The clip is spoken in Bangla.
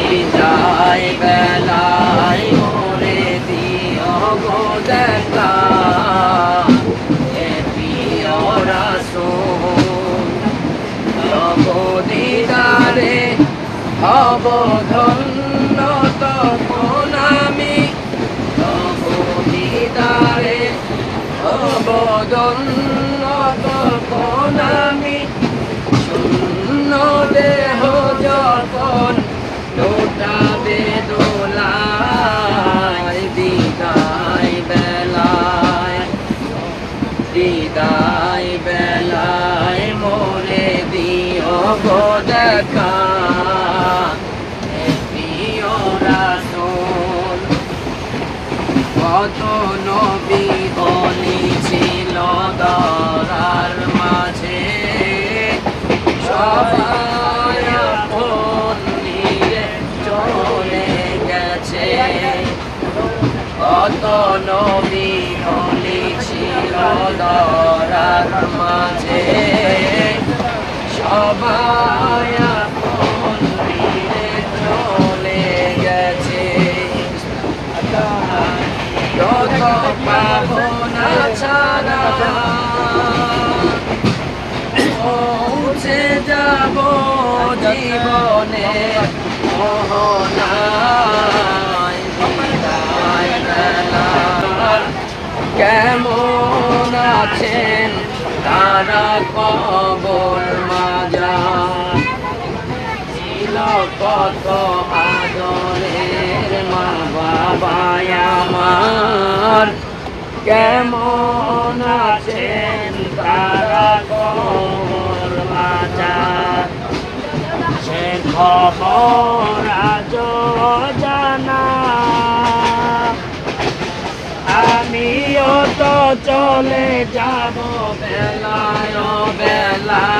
বিদায় বেলায় মোরে দিও গো দেখা এ প্রিয় রাসূল তব দিদারে হব ধন্য তখন আমি তব দিদারে হব ধন্য তখন আমি শূন্য দেহ যখন লোটাবে দোলায় বিদায় বেলায় মোরে দিও গো দেখা এ প্রিয় রাসূল কত নবী বলি ছিল দরার মাঝে সবাই আপন নিয়ে চলে গেছে কত নবী বলি ছিল দরার মাঝে সবাই আপন নিয়ে চলে গেছে যত পাবনা ছাড়া পৌঁছে যাব জীবনে মোহনায় বিদায় বেলায় কেমন আছেন তারা কবর মাজার ছিল কত আদরের মা বাবা আমার কেমন আছেন তারা কবর মাজার সে খবর আজ জানা আমিও তো চলে যাব বেলায় বেলা